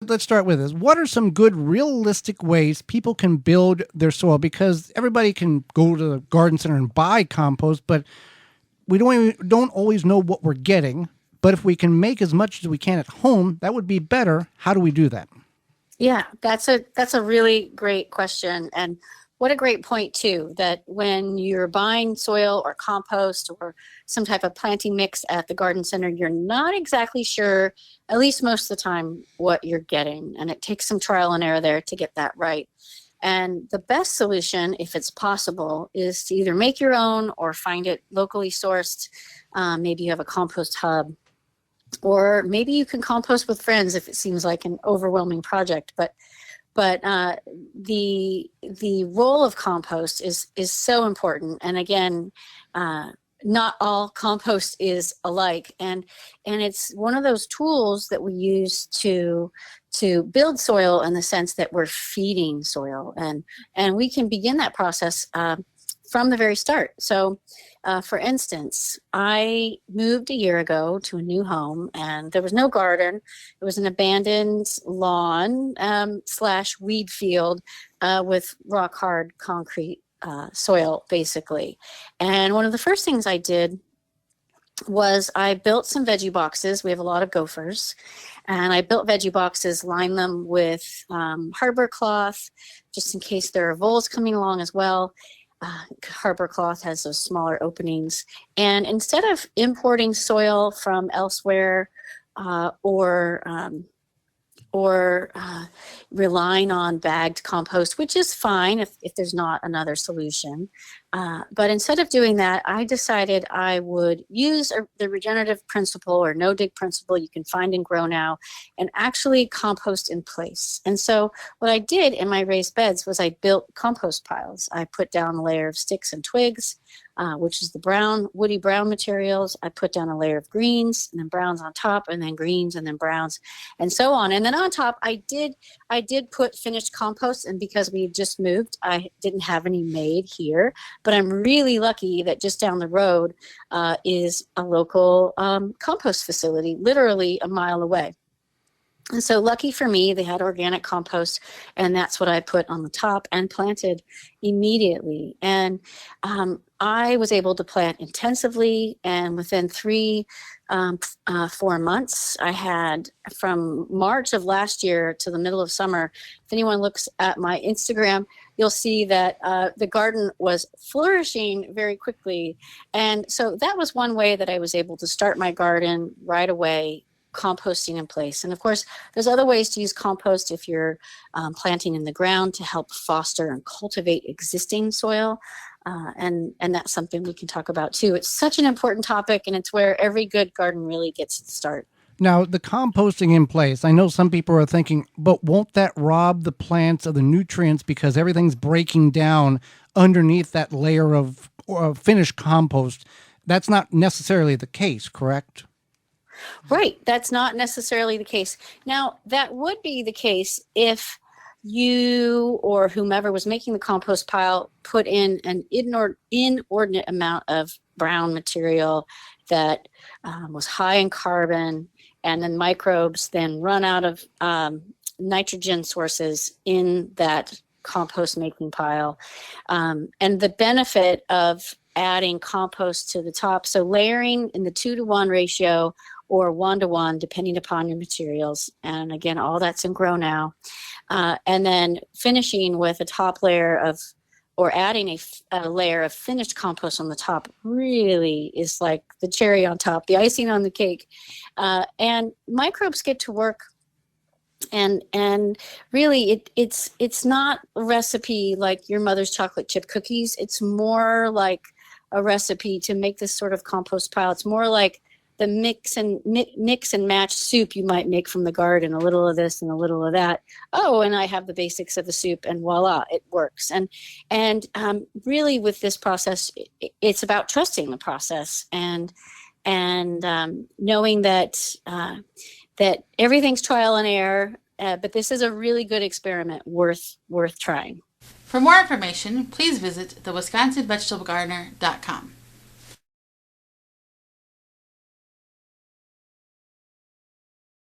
Let's start with this. What are some good realistic ways people can build their soil? Because everybody can go to the garden center and buy compost, but we don't always know what we're getting. But if we can make as much as we can at home, that would be better. How do we do that? Yeah, that's a really great question. And what a great point too, that when you're buying soil or compost or some type of planting mix at the garden center, you're not exactly sure, at least most of the time, what you're getting. And it takes some trial and error there to get that right. And the best solution, if it's possible, is to either make your own or find it locally sourced. Maybe you have a compost hub, or maybe you can compost with friends if it seems like an overwhelming project. But the role of compost is so important. And again, not all compost is alike, and it's one of those tools that we use to build soil in the sense that we're feeding soil, and we can begin that process from the very start. So for instance, I moved a year ago to a new home, and there was no garden. It was an abandoned lawn slash weed field with rock hard concrete soil, basically. And one of the first things I did was I built some veggie boxes. We have a lot of gophers. And I built veggie boxes, lined them with hardware cloth, just in case there are voles coming along as well. Harbor cloth has those smaller openings. And instead of importing soil from elsewhere or relying on bagged compost, which is fine if there's not another solution. But instead of doing that, I decided I would use the regenerative principle or no-dig principle you can find and grow now and actually compost in place. And so what I did in my raised beds was I built compost piles. I put down a layer of sticks and twigs, which is the woody brown materials. I put down a layer of greens and then browns on top, and then greens and then browns, and so on. And then on top, I did put finished compost. And because we had just moved, I didn't have any made here. But I'm really lucky that just down the road is a local compost facility, literally a mile away. And so lucky for me, they had organic compost, and that's what I put on the top and planted immediately. And I was able to plant intensively, and within 4 months, I had, from March of last year to the middle of summer, if anyone looks at my Instagram, you'll see that the garden was flourishing very quickly. And so that was one way that I was able to start my garden right away, composting in place. And of course, there's other ways to use compost if you're planting in the ground to help foster and cultivate existing soil. And that's something we can talk about too. It's such an important topic, and it's where every good garden really gets its start. Now, the composting in place, I know some people are thinking, but won't that rob the plants of the nutrients because everything's breaking down underneath that layer of finished compost? That's not necessarily the case, correct? Right. That's not necessarily the case. Now, that would be the case if you or whomever was making the compost pile put in an inordinate amount of brown material that was high in carbon, and then microbes then run out of nitrogen sources in that compost making pile. And the benefit of adding compost to the top, so layering in the 2-to-1 ratio or 1-to-1, depending upon your materials. And again, all that's in Grow Now. And then finishing with a top layer of, or adding a layer of finished compost on the top really is like the cherry on top, the icing on the cake. And microbes get to work. And really, it's not a recipe like your mother's chocolate chip cookies. It's more like a recipe to make this sort of compost pile. It's more like the mix and match soup you might make from the garden, a little of this and a little of that. Oh, and I have the basics of the soup, and voila, it works. And really, with this process, it's about trusting the process and knowing that that everything's trial and error. But this is a really good experiment, worth trying. For more information, please visit thewisconsinvegetablegardener.com.